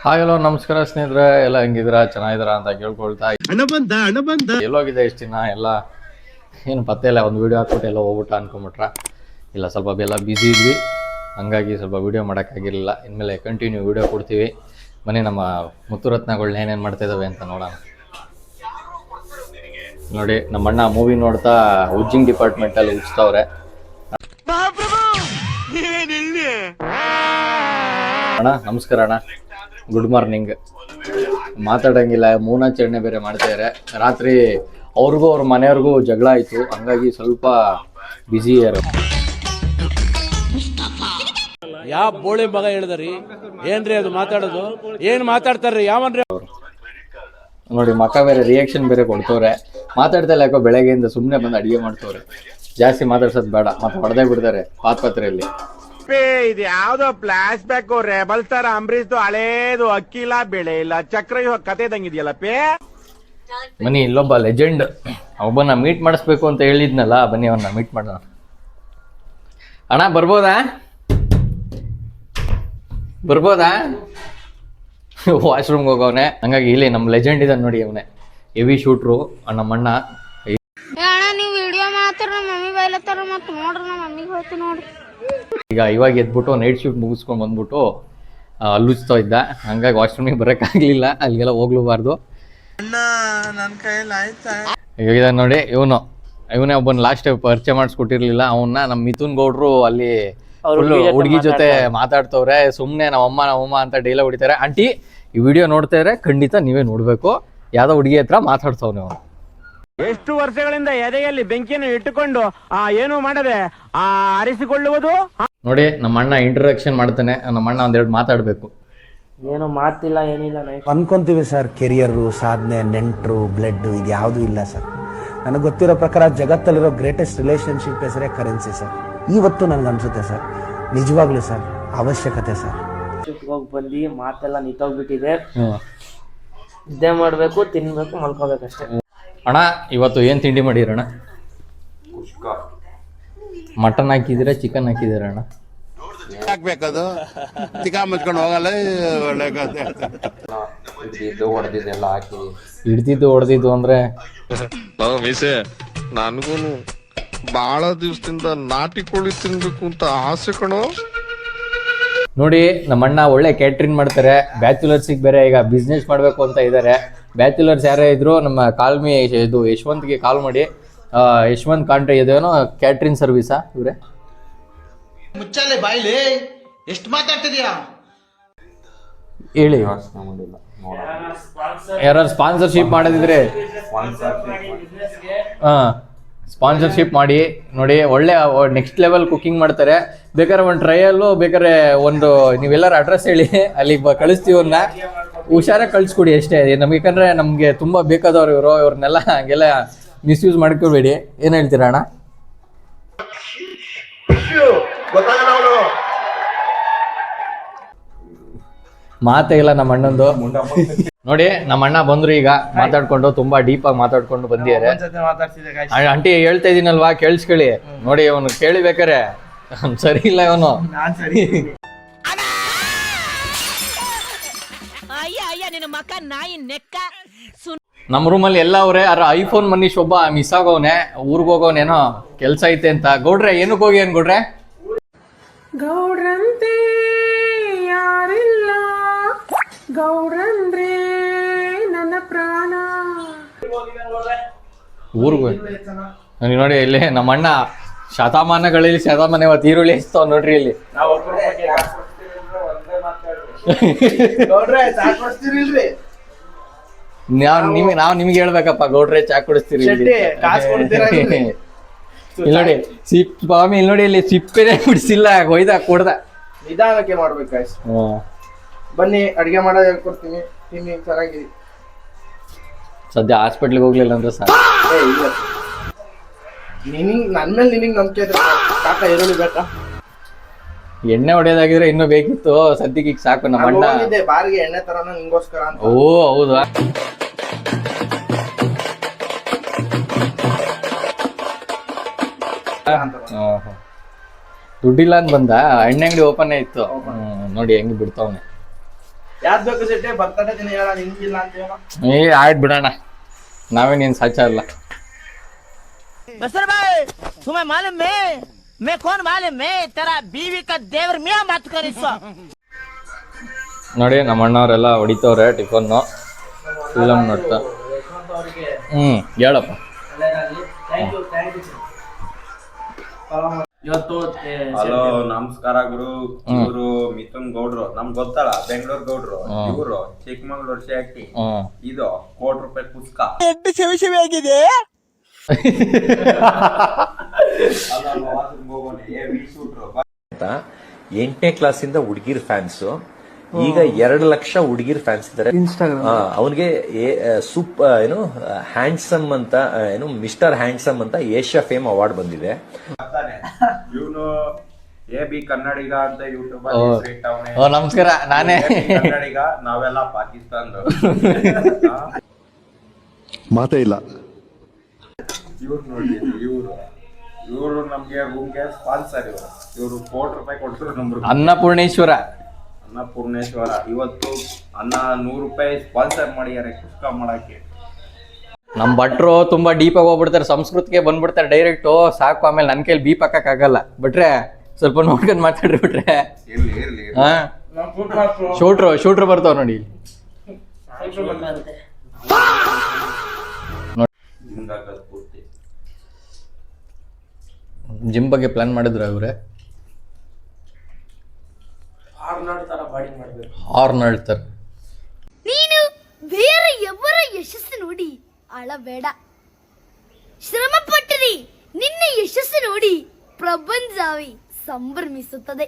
Hi hello ನಮಸ್ಕಾರ ಸ್ನೇಹಿತರೆ, ಎಲ್ಲ ಹೆಂಗಿದ್ರ ಚೆನ್ನಾಗಿದ್ದೀರಾ ಅಂತ ಕೇಳ್ಕೊಳ್ತಾ ಎಲ್ಲೋಗಿದೆ ಇಷ್ಟು ದಿನ ಎಲ್ಲ ಏನು ಪತ್ತೆ ಇಲ್ಲ. ಒಂದು ವೀಡಿಯೋ ಹಾಕ್ಬಿಟ್ಟು ಎಲ್ಲ ಹೋಗ್ಬಿಟ್ಟ ಅನ್ಕೊಂಬಿಟ್ರ. ಇಲ್ಲ ಸ್ವಲ್ಪ ಎಲ್ಲ ಬ್ಯುಸಿ ಇದ್ವಿ, ಹಂಗಾಗಿ ಸ್ವಲ್ಪ ವೀಡಿಯೋ ಮಾಡೋಕ್ಕಾಗಿರಲಿಲ್ಲ. ಇನ್ಮೇಲೆ ಕಂಟಿನ್ಯೂ ವೀಡಿಯೋ ಕೊಡ್ತೀವಿ. ಬನ್ನಿ ನಮ್ಮ ಮುತ್ತುರತ್ನಗಳನ್ನ ಏನೇನು ಮಾಡ್ತಾಯಿದ್ದಾವೆ ಅಂತ ನೋಡೋಣ. ನೋಡಿ ನಮ್ಮ ಅಣ್ಣ ಮೂವಿ ನೋಡ್ತಾ ಉಜ್ಜಿಂಗ್ ಡಿಪಾರ್ಟ್ಮೆಂಟಲ್ಲಿ ಉಜ್ತವ್ರೆ. ಅಣ್ಣ ನಮಸ್ಕಾರ ಅಣ್ಣ, ಗುಡ್ ಮಾರ್ನಿಂಗ್. ಮಾತಾಡೋಂಗಿಲ್ಲ, ಮೂನಾಚರಣೆ ಬೇರೆ ಮಾಡ್ತಾಯಿದ್ದಾರೆ. ರಾತ್ರಿ ಅವ್ರಿಗೂ ಅವ್ರ ಮನೆಯವ್ರಿಗೂ ಜಗಳ ಆಯಿತು, ಹಂಗಾಗಿ ಸ್ವಲ್ಪ ಬ್ಯುಸಿ ಇದ್ದಾರೆ. ಯಾವ ಬೋಳಿ ಮಗ ಹೇಳಿದ್ರಿ ಏನ್ರಿ ಅದು ಮಾತಾಡೋದು? ಏನ್ ಮಾತಾಡ್ತಾರ್ರಿ ಯಾವನ್ರಿ ಅವರು? ನೋಡಿ ಮಕ್ಕ ಬೇರೆ ರಿಯಾಕ್ಷನ್ ಬೇರೆ ಕೊಡ್ತವ್ರೆ. ಮಾತಾಡ್ತಾ ಇಲ್ಲ, ಯಾಕೋ ಬೆಳಗ್ಗೆಯಿಂದ ಸುಮ್ಮನೆ ಬಂದು ಅಡಿಗೆ ಮಾಡ್ತವ್ರೆ. ಜಾಸ್ತಿ ಮಾತಾಡ್ಸೋದು ಬೇಡ, ಮತ್ತೆ ಹೊಡೆದೇ ಬಿಡ್ತಾರೆ ಪಾತ್ರೆಯಲ್ಲಿ. ಇದು ಯಾವ್ದೋ flash back rebel star Ambareesh ಹಳೇದು ಅಕ್ಕಿಲ್ಲ ಬೆಳೆ ಇಲ್ಲ ಚಕ್ರ ಕತೆ ಇದಂಗಿದೆಯಲ್ಲ ಪೇ. ಬನ್ನಿ, ಇಲ್ಲೊಬ್ಬ ಲೆಜೆಂಡ್, ಒಬ್ಬನ ಮೀಟ್ ಮಾಡಿಸ್ಬೇಕು ಅಂತ ಹೇಳಿದ್ನಲ್ಲ, ಬನ್ನಿ ಅವನ್ನ ಮೀಟ್ ಮಾಡೋಣ. ಅಣ್ಣ ಬರ್ಬೋದಾ ವಾಶ್ರೂಮ್ಗೆ ಹೋಗವನೆ, ಹಂಗಾಗಿ ಇಲ್ಲಿ ನಮ್ಮ ಲೆಜೆಂಡ್ ಇದ್ದಾನೆ ನೋಡಿ. ಅವನೇ ಹೆವಿ ಶೂಟ್ರು ನಮ್ಮಣ್ಣ. ನೀವು ವಿಡಿಯೋ ಮಾತ್ರ ನಮ್ಮ ಮಮ್ಮಿ ಬೈಲತ್ತಾರ, ಮತ್ತೆ ನೋಡ್ರಿ ನಮ್ಮ ಮಮ್ಮಿಗೆ ಹೋಯ್ತು ನೋಡ್ರಿ. ಇವಾಗ ಎದ್ಬಿಟ್ಟು ನೈಟ್ ಶಿಫ್ಟ್ ಮುಗಿಸ್ಕೊಂಡು ಬಂದ್ಬಿಟ್ಟು ಅಲ್ಲುಚ್ತಾ ಇದ್ದ, ಹಂಗಾಗಿ ವಾಶ್ರೂಮಿಗೆ ಬರೋಕ್ಕಾಗಲಿಲ್ಲ, ಅಲ್ಲಿಗೆಲ್ಲ ಹೋಗ್ಲೂಬಾರ್ದು. ಈಗ ನೋಡಿ ಇವನೇ ಒಬ್ಬನ ಲಾಸ್ಟ್ ಪರಿಚಯ ಮಾಡಿಸ್ಕೊಟ್ಟಿರ್ಲಿಲ್ಲ. ಅವನ್ನ ನಮ್ಮ ಮಿಥುನ್ ಗೌಡ್ರು ಅಲ್ಲಿ ಹುಡುಗಿ ಜೊತೆ ಮಾತಾಡ್ತವ್ರೆ. ಸುಮ್ಮನೆ ನಮ್ಮಮ್ಮ ಅಂತ ಡೈಲಾಗ್ ಹೊಡಿತಾರೆ. ಆಂಟಿ ಈ ವಿಡಿಯೋ ನೋಡ್ತಾ ಇದ್ರೆ ಖಂಡಿತ ನೀವೇ ನೋಡ್ಬೇಕು, ಯಾವ್ದೋ ಹುಡುಗಿ ಹತ್ರ ಮಾತಾಡ್ತವ್ನೆ ಅವನು. ಎಷ್ಟು ವರ್ಷಗಳಿಂದ ಎದೆಯಲ್ಲಿ ಬೆಂಕಿಯನ್ನು ಇಟ್ಟುಕೊಂಡು ಏನು ಮಾಡದೆ ಆರಿಸಿಕೊಳ್ಳುವುದು. ನೋಡಿ ನಮ್ಮ ಅಣ್ಣ ಇಂಟ್ರೊಡಕ್ಷನ್ ಮಾಡ್ತಾನೆ. ನಮ್ಮ ಅಣ್ಣ ಒಂದೆರಡು ಮಾತಾಡ್ಬೇಕು. ಏನು ಮಾತಿಲ್ಲ ಏನಿಲ್ಲ. ಅನ್ಕೊಂತೀವಿ ಸರ್, ಕೆರಿಯರು, ಸಾಧನೆ, ನೆಂಟರು, ಬ್ಲಡ್ ಇದು ಯಾವುದೂ ಇಲ್ಲ ಸರ್. ನನಗೆ ಗೊತ್ತಿರೋ ಪ್ರಕಾರ ಜಗತ್ತಲ್ಲಿರೋ ಗ್ರೇಟೆಸ್ಟ್ ರಿಲೇಷನ್ಶಿಪ್ ಹೆಸರೇ ಕರೆನ್ಸಿ ಸರ್. ಇವತ್ತು ನನಗೆ ಅನ್ಸುತ್ತೆ ಸರ್, ನಿಜವಾಗ್ಲೂ ಸರ್ ಅವಶ್ಯಕತೆ ಸರ್. ಹೋಗಿ ಬಂದು ಮಾತೆಲ್ಲ ನಿಂತೋಗ್ಬಿಟ್ಟಿದೆ. ನಿದ್ದೆ ಮಾಡಬೇಕು, ತಿನ್ಬೇಕು, ಮಲ್ಕೋಬೇಕಷ್ಟೇ. ಅಣ್ಣ ಇವತ್ತು ಏನು ತಿಂಡಿ ಮಾಡಿರಣ್ಣ? ಮಟನ್ ಹಾಕಿದ್ದೀರಾ, ಚಿಕನ್ ಹಾಕಿದ್ದೀರಾ ಅಣ್ಣ? ಹಾಕ್ಬೇಕದು ಚಿಕ್ಕ ಮುಚ್ಕೊಂಡು ಹೋಗಲ್ಲ. ಹಿಡ್ದಿದ್ದು ಹೊಡೆದಿದ್ದು ಅಂದ್ರೆ ಮೀಸೆ ನನಗೂ ಬಹಳ ದಿವಸದಿಂದ ನಾಟಿ ಕೋಳಿ ತಿನ್ಬೇಕು ಅಂತ ಆಸೆ ಕಣೋ. ನೋಡಿ ನಮ್ಮಣ್ಣ ಒಳ್ಳೆ ಕ್ಯಾಟ್ರಿಂಗ್ ಮಾಡ್ತಾರೆ. ಬ್ಯಾಚುಲರ್ಸಿಗೆ ಬೇರೆ ಈಗ ಬಿಸ್ನೆಸ್ ಮಾಡಬೇಕು ಅಂತ ಇದ್ದಾರೆ. ಬ್ಯಾಚುಲರ್ಸ್ ಯಾರೇ ಇದ್ರು ನಮ್ಮ ಕಾಲ್ಮಿ ಇದು ಯಶವಂತ್ಗೆ ಕಾಲ್ ಮಾಡಿ. ಯಶವಂತ್ ಕಾಂಟ್ರಿ ಇದೇನೋ ಕ್ಯಾಟ್ರಿಂಗ್ ಸರ್ವಿಸಾ ಇವ್ರೆ? ಮುಚ್ಚಾಲೆ ಬಾಯ್ಲಿ, ಎಷ್ಟು ಮಾತಾಡ್ತಿದ್ಯಾ ಹೇಳಿ. ಯಾರು ಸ್ಪಾನ್ಸರ್ಶಿಪ್ ಮಾಡೋದಿದ್ರೆ ಸ್ಪಾನ್ಸರ್ಶಿಪ್ ಮಾಡಿ. ನೋಡಿ ಒಳ್ಳೆ ನೆಕ್ಸ್ಟ್ ಲೆವೆಲ್ ಕುಕಿಂಗ್ ಮಾಡ್ತಾರೆ. ಬೇಕಾದ್ರೆ ಒಂದು ಟ್ರಯಲ್ಲು, ಬೇಕಾದ್ರೆ ಒಂದು ನೀವೆಲ್ಲರೂ ಅಡ್ರೆಸ್ ಹೇಳಿ, ಅಲ್ಲಿಗೆ ಕಳಿಸ್ತೀವಿ. ಅವ್ರನ್ನ ಹುಷಾರಾಗಿ ಕಳಿಸ್ಕೊಡಿ ಅಷ್ಟೇ ನಮಗೆ, ಯಾಕಂದರೆ ನಮಗೆ ತುಂಬ ಬೇಕಾದವ್ರು ಇವ್ರನ್ನೆಲ್ಲ ಹಂಗೆಲ್ಲ ಮಿಸ್ಯೂಸ್ ಮಾಡ್ಕೋಬೇಡಿ. ಏನು ಹೇಳ್ತೀರಾ ಅಣ್ಣ? ಮಾತೇ ಇಲ್ಲ ನಮ್ಮ ಅಣ್ಣಂದು. ನೋಡಿ ನಮ್ಮ ಅಣ್ಣ ಬಂದ್ರು, ಈಗ ಮಾತಾಡ್ಕೊಂಡು ತುಂಬಾ ಡೀಪ್ ಆಗಿ ಮಾತಾಡ್ಕೊಂಡು ಬಂದಿದ್ದಾರೆ. ಆಂಟಿ ಹೇಳ್ತಾ ಇದೀನಲ್ವಾ, ಕೇಳಿಸ್ಕೊಳ್ಳಿ. ನೋಡಿ ಅವನು ಕೇಳಿಬೇಕಾರೆ ಸರಿ ಇಲ್ಲ ಇವನು. ನಮ್ಮ ರೂಮಲ್ಲಿ ಎಲ್ಲ ಅವ್ರೆ. ಐಫೋನ್ ಮನೀಶ್ ಒಬ್ಬ ಮಿಸ್ ಆಗೋನೆ, ಊರ್ಗ್ ಹೋಗೋನೇನೋ ಕೆಲ್ಸ ಐತೆ ಅಂತ. ಗೌಡ್ರೆ ಏನಕ್ಕೆ ಹೋಗಿ ಏನ್ ಗೌಡ್ರೆ? ಗೌಡ್ರಂತೆ ಯಾರಿಲ್ಲ, ಗೌಡ್ರಂದ್ರೆ ನನ್ನ ಪ್ರಾಣ. ಊರ್ಗು ನೋಡಿ ಇಲ್ಲಿ ನಮ್ಮ ಅಣ್ಣ ಶತಮಾನಗಳಲ್ಲಿ ಶತಮಾನ ಇವತ್ತು ಈರುಳ್ಳಿ ಇಸ್ತಾವ್ ನೋಡ್ರಿ ಇಲ್ಲಿ. ನಾವು ನಿಮ್ಗೆ ಹೇಳ್ಬೇಕಪ್ಪ, ಗೌಡ್ರೆ ಚಾ ಕುಡಿಸ್ತೀರಿ ಇಲ್ಲಿ ನೋಡಿ. ಸ್ವಾಮಿ ಇಲ್ಲಿ ನೋಡಿ, ಇಲ್ಲಿ ಸಿಪ್ಪೆನೆ ಬಿಡಿಸಿಲ್ಲ, ಕೊಯ್ದ ಕೊಡ್ದ. ನಿಧಾನಕ್ಕೆ ಮಾಡ್ಬೇಕು. ಬನ್ನಿ ಅಡಿಗೆ ಮಾಡೋದು ಹೇಳ್ಕೊಡ್ತೀನಿ, ತಿನ್ನಿ ಚೆನ್ನಾಗಿದೆ. ಸದ್ಯ ಹಾಸ್ಪಿಟ್ಲಿಗೆ ಹೋಗ್ಲಿಲ್ಲ ಅಂದ್ರೆ ಸರ್ ನನ್ನ ಮೇಲೆ ನಿನಗೆ ನಂಬಿಕೆ ಇದೆ. ಸಾಕ ಈರುಳ್ಳಿ ಬೇಕಾ? ಎಣ್ಣೆ ಹೊಡೆಯೋದಾಗಿದ್ರೆ ಇನ್ನೂ ಬೇಕಿತ್ತು, ಸದ್ಯಕ್ಕೆ ಈಗ ಸಾಕು. ನಮ್ಮ ಅಣ್ಣ ಬಾರಿಗೆ ಎಣ್ಣೆ ತರೋಣ ನಿಂಗೋಸ್ಕರ ಅಂತ. ಓ ಹೌದಾ? ದುಡ್ಡಿಲ್ಲ ಅಂತ ಬಂದ. ಎಣ್ಣೆ ಅಂಗಡಿ ಓಪನ್ ಇತ್ತು ನೋಡಿ, ಹೆಂಗ್ ಬಿಡ್ತಾವನೆ. ಯಾವ್ದು ಬೇಕು ಸಿಟ್ಟೆ ಬರ್ತಡೆ ದಿನ ಹೇಳ ನಿನ್ಗಿಲ್ಲ ಅಂತ ಹೇಳ. ಆಯ್ತು ಬಿಡೋಣ, ನಾವೇ ನೀನು ಸಾಚ ಅಲ್ಲ. बसर भाई तुम्हें मालूम है मैं कौन मालूम है तेरा बीवी का देवर मियां बात कर इसको. ನೋಡಿ ನಮ್ಮ ಅಣ್ಣವರೆಲ್ಲ ಹೊಡಿತವ್ರೆ ಟಿಫನ್ನು, ಫಿಲಮ್ ನೋಡ್ತಾ. ಹೇಳಪ್ಪ. ಹಲೋ ನಮಸ್ಕಾರ ಗುರು. ಇವರು ಮಿಥುನ್ ಗೌಡ್ರು, ನಮ್ಗೆ ಗೊತ್ತಲ್ಲ, ಬೆಂಗಳೂರು ಗೌಡ್ರು. ಇವರು ಚಿಕ್ಕಮಂಗ್ಳೂರು ಶಾಖಿ. ಇದು ₹1 ಪುಸ್ತಕ. ಆಗಿದೆ. 8ನೇ ಕ್ಲಾಸಿಂದ ಹುಡುಗಿರ್ ಫ್ಯಾನ್ಸ್, ಈಗ 2 ಲಕ್ಷ ಹುಡುಗಿರ್ ಫ್ಯಾನ್ಸ್ ಇದ್ದಾರೆ. ಅವನಿಗೆ ಏನು ಹ್ಯಾಂಡ್ಸಮ್ ಅಂತ, ಏನು ಮಿಸ್ಟರ್ ಹ್ಯಾಂಡ್ಸಮ್ ಅಂತ ಏಷ್ಯಾ ಫೇಮ್ ಅವಾರ್ಡ್ ಬಂದಿದೆ. ಇವನು AB ಕನ್ನಡಿಗ ಅಂತ ಯೂಟ್ಯೂಬ್ ನಮಸ್ಕಾರ, ನಾನೇ ಕನ್ನಡಿಗ. ನಾವೆಲ್ಲ ಪಾಕಿಸ್ತಾನದವರು. ಮಾತೇ ಇಲ್ಲ. ಇವ್ರು ನೋಡಿ, ಇವರು ನಮ್ಗೆ ರೂಮ್ಗೆ ಸ್ಪಾನ್ಸರ್. ಇವರು ₹1 ಕೊಡ್ತಾರೆ ನಮ್ಗೆ. ಅನ್ನಪೂರ್ಣೇಶ್ವರ. ಇವತ್ತು ಅನ್ನ ₹100 ಸ್ಪಾನ್ಸರ್ ಮಾಡಿದ್ದಾರೆ ಪುಸ್ತಕ ಮಾಡಕ್ಕೆ. ನಮ್ಮ ಭಟ್ರು ತುಂಬಾ ಡೀಪ್ ಆಗಿ ಹೋಗ್ಬಿಡ್ತಾರೆ, ಸಂಸ್ಕೃತಿಗೆ ಬಂದ್ಬಿಡ್ತಾರೆ ಡೈರೆಕ್ಟು. ಸಾಕು, ಆಮೇಲೆ ನನ್ನ ಕೈಲಿ ಬೀಪ್ ಹಾಕಕ್ಕಾಗಲ್ಲ. ಬಿಟ್ರೆ ಸ್ವಲ್ಪ ನೋಡ್ಕೊಂಡು ಮಾತಾಡ್ರಿ. ಬಿಟ್ರೆ ಹಾ ಶೂಟ್ರು ಬರ್ತಾವ ನೋಡಿ. ಜಿಮ್ ಬಗ್ಗೆ ಪ್ಲಾನ್ ಮಾಡಿದ್ರ ಇವ್ರೆ? ಹಾರ್ನ್ ಹೇಳ್ತಾರೆ. ನೀನು ಬೇರೆ ಎವರ ಯಶಸ್ಸು ನೋಡಿ ಅಳಬೇಡ, ಶ್ರಮ ಪಟ್ಟರೆ ನಿನ್ನ ಯಶಸ್ಸು ನೋಡಿ ಪ್ರಪಂಚವೇ ಸಂಭ್ರಮಿಸುತ್ತದೆ.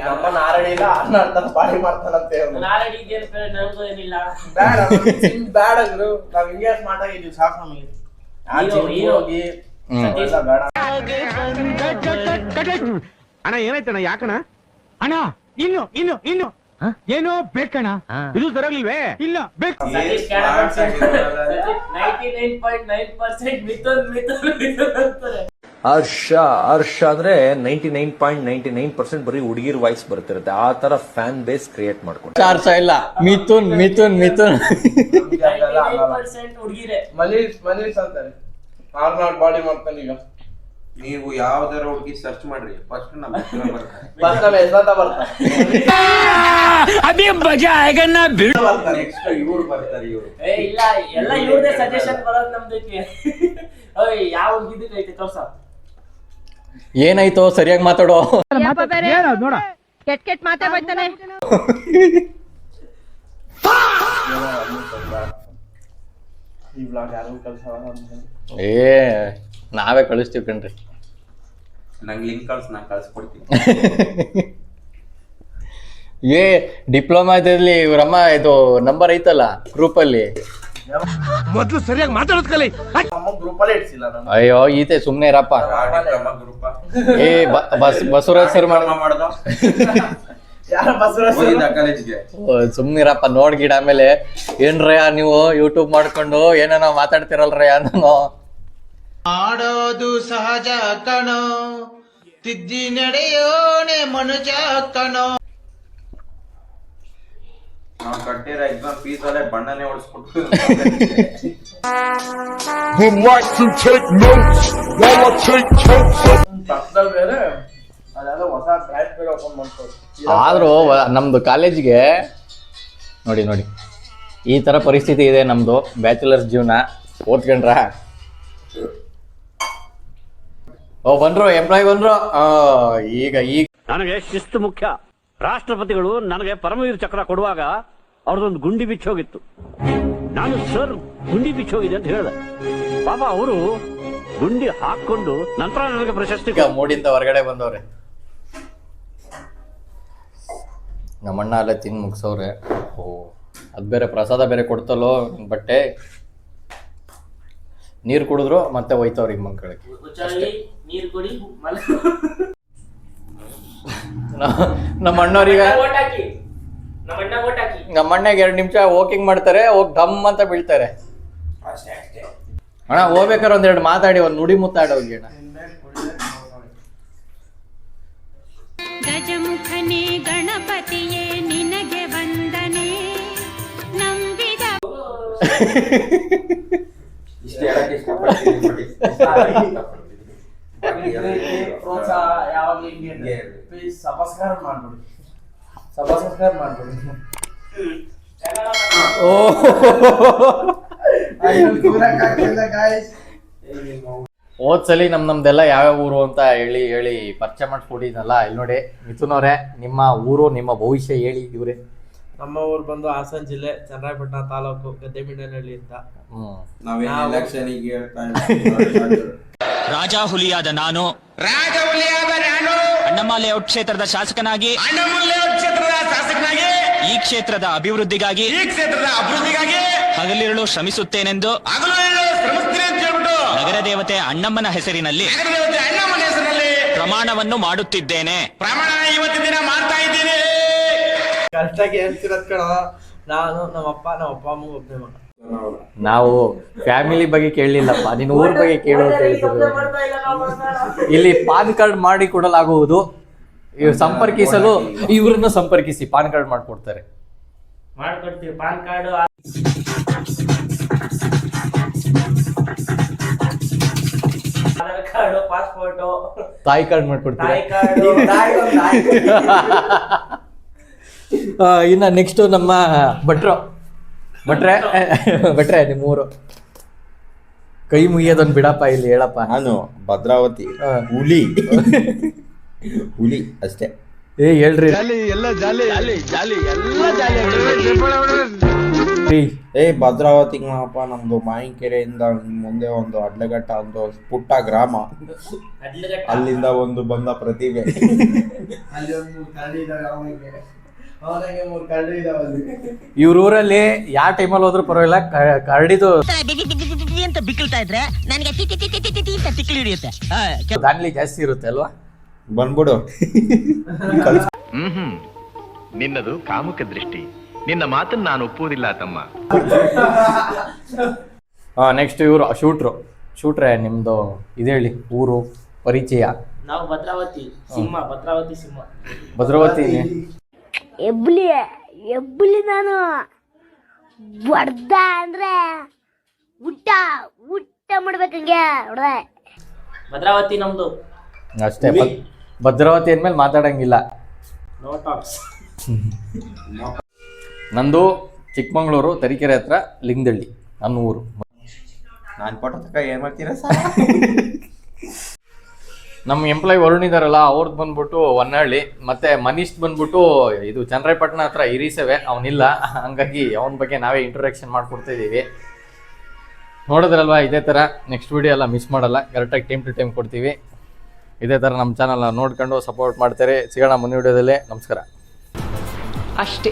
ನಮ್ಮ ನಾರಡಿ ಇಲ್ಲ, ಅನ್ನ ಅಂತಾನೆ ಬಾಡಿ ಮಾಡ್ತಾನಂತ ಹೇಳಿ. ಬೇಡ ಗುರು, ನಾವ್ ಹಿಂಗೆ ಸ್ಮಾರ್ಟ್ ಆಗಿದ್ದೀವಿ, ಸಾಕು ನಮಗೆ. ಹೋಗಿ ಬೇಡ. ಅಣ್ಣ ಏನಾಯ್ತಣ್ಣ? ಯಾಕಣ್ಣ? ಅಣ್ಣ ಇನ್ನು ಏನೋ ಬೇಕಣ್ಣ. ಇದು ಸರಿಯಾಗಿಲ್ವೇ? ಇಲ್ಲ ಬೇಕು. 99.9% ಮಿಥುನ್ ಹರ್ಷ ಅಂದ್ರೆ 99.99% ಬರೀ ಹುಡುಗಿರ್ ವಾಯ್ಸ್ ಬರ್ತಿರುತ್ತೆ. ಆ ತರ ಫ್ಯಾನ್ ಬೇಸ್ ಕ್ರಿಯೇಟ್ ಮಾಡ್ಕೊಂಡು. ಚಾರ್ಜ್ ಇಲ್ಲ. ಮಿಥುನ್ ಹುಡುಗಿರೆ ಮನೀಶ್ ಅಂತಾರೆ. ಆರ್ನಾಲ್ಡ್ ಬಾಡಿ ಮಾಡ್ತಾನೆ ಈಗ. ನೀವು ಯಾವ್ದಾರ ಹುಡುಗಿ ಸರ್ಚ್ ಮಾಡ್ರಿ, ಫಸ್ಟ್ ನೆಕ್ಸ್ಟ್ ಇವ್ರು ಬರ್ತಾರೆ. ಇಲ್ಲ ಎಲ್ಲ ಇವ್ರದೇ ಸಜೆಷನ್ ಬರೋದು ನಮ್ದಕ್ಕೆ. ಯಾವ ಹುಡುಗಿದ್ದು ಐತೆ ತೋರ್ಸ. ಏನಾಯ್ತು? ಸರಿಯಾಗಿ ಮಾತಾಡೋ. ನೋಡ ಕೆಟ್ಟ ಮಾತೇ ಬೈತಾನೆ. ಈ ಬ್ಲಾಗ್ ಯಾರು ಕಳ್ಸಲ್ಲ. ನಾವೇ ಕಳಿಸ್ತೀವಿ ಕಣ್ರಿ. ನಂಗೆ ಲಿಂಕ್ ಕಳ್ಸಿ, ನಾನು ಕಳ್ಸ್ಕೊಡ್ತೀನಿ. ಡಿಪ್ಲೊಮಾದಲ್ಲಿ ಇವರಮ್ಮ ಇದು ನಂಬರ್ ಐತಲ್ಲ ಗ್ರೂಪ್ ಅಲ್ಲಿ. ಮೊದ್ಲು ಸರಿಯಾಗಿ ಮಾತಾಡೋದ್ ಕಲಿ. ನಮ್ಮ ಗ್ರೂಪ್ ಅಲ್ಲಿ ಇಡ್ಸಿಲ್ಲ ನಾನು. ಅಯ್ಯೋ ಈತೆ ಸುಮ್ನೆ ಇರಪ್ಪ. ಬಸವರಾಜ್ ಸರ್ ಮಾಡ್ದ ಯಾರ ಕಾಲೇಜ್ಗೆ ಸುಮ್ನಿರಪ್ಪ. ನೋಡ್ಗಿಡ ಆಮೇಲೆ ಏನ್ರಯ್ಯ ನೀವು ಯೂಟ್ಯೂಬ್ ಮಾಡ್ಕೊಂಡು ಏನೇನೋ ಮಾತಾಡ್ತಿರಲ್ರಯ್ಯ ನಾನು. ಆಡೋದು ಸಹಜ ಕಣೋ, ತಿದ್ದಿ ನಡೆಯೋನೆ ಮನುಜ ಕಣೋ. ನಾವು ಕಟ್ಟಿರೋ ಎಕ್ಸಾಮ್ ಫೀಸ್ ಅಲ್ಲೇ ಬಣ್ಣನೆ ಹೊಡ್ಸ್ಕೊಟ್ಟು. ಪಕ್ಕದಲ್ಲಿ ಬೇರೆ ಅದಾದ ಹೊಸ ಬ್ರ್ಯಾಂಡ್ ಬೇರೆ ಓಪನ್ ಮಾಡ್ತಾರೆ. ಆದ್ರೂ ನಮ್ದು ಕಾಲೇಜ್ಗೆ ನೋಡಿ ಈ ತರ ಪರಿಸ್ಥಿತಿ ಇದೆ ನಮ್ದು. ಬ್ಯಾಚುಲರ್ಸ್ ಜೀವನ ಓದ್ಕೊಂಡ್ರ. ಬಂದ್ರು ಎಂಪ್ಲಾಯ್ ಬಂದ್ರು. ಈಗ ನನಗೆ ಶಿಸ್ತು ಮುಖ್ಯ. ರಾಷ್ಟ್ರಪತಿಗಳು ನನಗೆ ಪರಮವೀರ ಚಕ್ರ ಕೊಡುವಾಗ ಅವ್ರದೊಂದು ಗುಂಡಿ ಬಿಚ್ಚೋಗಿತ್ತು. ನಾನು ಸರ್ ಗುಂಡಿ ಬಿಚ್ಚೋಗಿದೆ ಅಂತ ಹೇಳಿದೆ. ಪಾಪ ಅವರು ಗುಂಡಿ ಹಾಕೊಂಡು ನಂತರ ನನಗೆ ಪ್ರಶಸ್ತಿ. ಮೂಡಿಂದ ಹೊರಗಡೆ ಬಂದವ್ರೆ. ನಮ್ಮಣ್ಣ ಅಲ್ಲೇ ತಿಂದು ಮುಗಿಸವ್ರೆ. ಅದ್ ಬೇರೆ ಪ್ರಸಾದ ಬೇರೆ ಕೊಡ್ತಲ್ಲೋ ಬಟ್ಟೆ. ನೀರು ಕುಡಿದ್ರು ಮತ್ತೆ ಹೋಯ್ತವ್ರಿಗೆ ಮಕ್ಕಳಿಗೆ. ನೀರು ಕುಡಿ. ನಮ್ಮ ಅಣ್ಣವ್ರಿಗೆ ನಮ್ಮಣ್ಣಗೆ 2 ನಿಮಿಷ ವಾಕಿಂಗ್ ಮಾಡ್ತಾರೆ, ಹೋಗಿ ಧಮ್ ಅಂತ ಬೀಳ್ತಾರೆ. ಅಣ್ಣ ಹೋಗ್ಬೇಕಾದ್ರೆ 1-2 ಮಾತಾಡಿ, ಒಂದು ನುಡಿ ಮುತ್ತಾಡೋಗಿ ಅಣ್ಣ. ಗಜಮುಖನೇ ಗಣಪತಿಯೇ ನಿನಗೆ ವಂದನೆ, ಇಷ್ಟ ಹೇಳಕ್ ಇಷ್ಟಪಡ್ತೀನಿ ನೋಡಿ. ಪ್ರೋತ್ಸಾಹ ಯಾವಾಗ್ಲೂ ಹಿಂಗೆ ಪ್ಲೀಸ್ ಸಬ್ಸ್ಕ್ರೈಬ್ ಮಾಡ್ಬಿಡಿ. ಸಬ್ಸ್ಕ್ರೈಬ್ ಮಾಡ್ಬಿಡಿ. ಓ ಹೋದ್ಸಲಿ ನಮ್ದೆಲ್ಲ ಯಾವ್ಯಾವ ಊರು ಅಂತ ಹೇಳಿ ಪರಿಚಯ ಮಾಡಿಸ್ಬಿಟ್ಟಿದ್ನಲ್ಲ. ಇಲ್ಲಿ ನೋಡಿ ಮಿಥುನ್ ಅವರೇ, ನಿಮ್ಮ ಊರು ನಿಮ್ಮ ಭವಿಷ್ಯ ಹೇಳಿ ಇವ್ರೆ. ನಮ್ಮ ಊರು ಬಂದು ಹಾಸನ ಜಿಲ್ಲೆ ಚನ್ನರಾಯಪಟ್ಟಣ ತಾಲೂಕು ಗದ್ದೆಮಿಂಡನಹಳ್ಳಿ ಅಂತ. ನಾವೇನು ಎಲೆಕ್ಷನ್ಗೆ ಹೇಳ್ತಾ ಇಲ್ಲ. ರಾಜ ಹುಲಿಯಾದ ನಾನು ಅಣ್ಣಮ್ಮ ಲೇಔಟ್ ಕ್ಷೇತ್ರದ ಶಾಸಕನಾಗಿ ಈ ಕ್ಷೇತ್ರದ ಅಭಿವೃದ್ಧಿಗಾಗಿ ಹಗಲಿರುಳು ಶ್ರಮಿಸುತ್ತೇನೆಂದು ನಗರ ದೇವತೆ ಅಣ್ಣಮ್ಮನ ಹೆಸರಿನಲ್ಲಿ ಪ್ರಮಾಣವನ್ನು ಮಾಡುತ್ತಿದ್ದೇನೆ. ಇವತ್ತಿನ ದಿನ ಮಾಡ್ತಾ ಇದ್ದೀನಿ. ಕರೆಕ್ಟಾಗಿ ಹೇಳ್ತಿರೋದ್ ಕಣ. ನಾನು ನಮ್ಮ ಅಪ್ಪ ಅಮ್ಮ ಒಬ್ಬನೇ ಮಗ. ನಾವು ಫ್ಯಾಮಿಲಿ ಬಗ್ಗೆ ಕೇಳಲಿಲ್ಲಪ್ಪ, ನಿನ್ನ ಊರ್ ಬಗ್ಗೆ ಕೇಳೋದು ಹೇಳ್ತಿರೋದು. ಇಲ್ಲಿ ಪಾನ್ ಕಾರ್ಡ್ ಮಾಡಿ ಕೊಡಲಾಗುವುದು. ಸಂಪರ್ಕಿಸಲು ಇವ್ರನ್ನ ಸಂಪರ್ಕಿಸಿ, ಪಾನ್ ಕಾರ್ಡ್ ಮಾಡ್ಕೊಡ್ತಾರೆ. ಮಾಡ್ಕೊಡ್ತೀವಿ PAN card, Aadhaar card, passport, ತಾಯಿ ಕಾರ್ಡ್ ಮಾಡ್ಕೊಡ್ತೀವಿ. ಇನ್ನ ನೆಕ್ಸ್ಟ್ ನಮ್ಮ ಭಟ್ರೆ ನಿಮ್ಮೂರು ಕೈ ಮುಗಿಯೋದೊಂದು ಬಿಡಪ್ಪ, ಇಲ್ಲಿ ಹೇಳಪ್ಪ. ನಾನು ಭದ್ರಾವತಿ ಹುಲಿ ಅಷ್ಟೇ. ಹೇಳ್ರಿ. ಭದ್ರಾವತಿ ನಮ್ದು ಮಾಯಿಕೆರೆಯಿಂದ ಮುಂದೆ ಒಂದು ಅಡ್ಲಘಟ್ಟ ಒಂದು ಪುಟ್ಟ ಗ್ರಾಮ, ಅಲ್ಲಿಂದ ಒಂದು ಬಂದ ಪ್ರತಿಭೆ. ಅಲ್ಲಿ ಒಂದು ಕರಡಿ ಇದಾವೆ, ಅವನಿಗೆ 3 ಕರಡಿ ಇದಾವೆ. ಇವ್ರ ಊರಲ್ಲಿ ಯಾವ ಟೈಮಲ್ಲಿ ಹೋದ್ರೂ ಪರವಾಗಿಲ್ಲ, ಕರಡಿದು ಅಂತ ಬಿಕ್ಕಳ್ತಾ ಇದ್ರೆ ನನಗೆ ತಿಕ್ಕಿ ಹಿಡಿಯುತ್ತೆ. ದಾನ್ಲಿ ಜಾಸ್ತಿ ಇರುತ್ತೆ ಅಲ್ವಾ? ಬಂದ್ಬಿಡು. ನಿನ್ನದು ಕಾಮುಕ ದೃಷ್ಟಿ. ನಿನ್ನ ಮಾತನ್ನು ನಾನು ಒಪ್ಪುವುದಿಲ್ಲ ತಮ್ಮ. ನೆಕ್ಸ್ಟ್ ಇವರು ಶೂಟ್ರೆ ನಿಮ್ದು ಇದೇಳಿ ಊರು ಪರಿಚಯ. ನಾವು ಭದ್ರಾವತಿ ಸಿಂಹ. ಭದ್ರಾವತಿ ಎಬ್ಬಲಿ ನಾನು ಬಡ್ದ ಅಂದ್ರೆ ಊಟ ಮಾಡ್ಬೇಕಂಗೆ ಹೊಡ್ದೆ. ಭದ್ರಾವತಿ ನಮ್ದು ಅಷ್ಟೇ. ಭದ್ರಾವತಿ ಅಂದ್ಮೇಲೆ ಮಾತಾಡಂಗಿಲ್ಲ. No tax. ನಂದು ಚಿಕ್ಕಮಂಗ್ಳೂರು ತರೀಕೆರೆ ಹತ್ರ ಲಿಂಗದಳ್ಳಿ ನನ್ನ ಊರು. ನಾನು ಫೋಟೋ ತಕ್ಕ ಏನ್ ಮಾಡ್ತೀರಾ ಸರ್? ನಮ್ಮ ಎಂಪ್ಲಾಯ್ ವರುಣ್ ಇದಾರಲ್ಲ, ಅವ್ರದ್ದು ಬಂದ್ಬಿಟ್ಟು ಹೊನ್ನಳ್ಳಿ, ಮತ್ತೆ ಮನೀಶ್ ಬಂದ್ಬಿಟ್ಟು ಇದು ಚನ್ನರಾಯಪಟ್ಟಣ ಹತ್ರ ಇರಿಸವೆ. ಅವನಿಲ್ಲ, ಹಂಗಾಗಿ ಅವನ ಬಗ್ಗೆ ನಾವೇ ಇಂಟ್ರೊಡಕ್ಷನ್ ಮಾಡ್ಕೊಡ್ತಾ ಇದ್ದೀವಿ. ನೋಡಿದ್ರಲ್ವಾ, ಇದೇ ಥರ ನೆಕ್ಸ್ಟ್ ವಿಡಿಯೋ ಎಲ್ಲ ಮಿಸ್ ಮಾಡಲ್ಲ, ಕರೆಕ್ಟಾಗಿ ಟೈಮ್ ಟು ಟೈಮ್ ಕೊಡ್ತೀವಿ. ಇದೇ ಥರ ನಮ್ಮ ಚಾನಲ್ನ ನೋಡ್ಕೊಂಡು ಸಪೋರ್ಟ್ ಮಾಡ್ತಾರೆ. ಸಿಗೋಣ ಮುಂದಿನ ವಿಡಿಯೋದಲ್ಲಿ. ನಮಸ್ಕಾರ. ಅಷ್ಟೇ.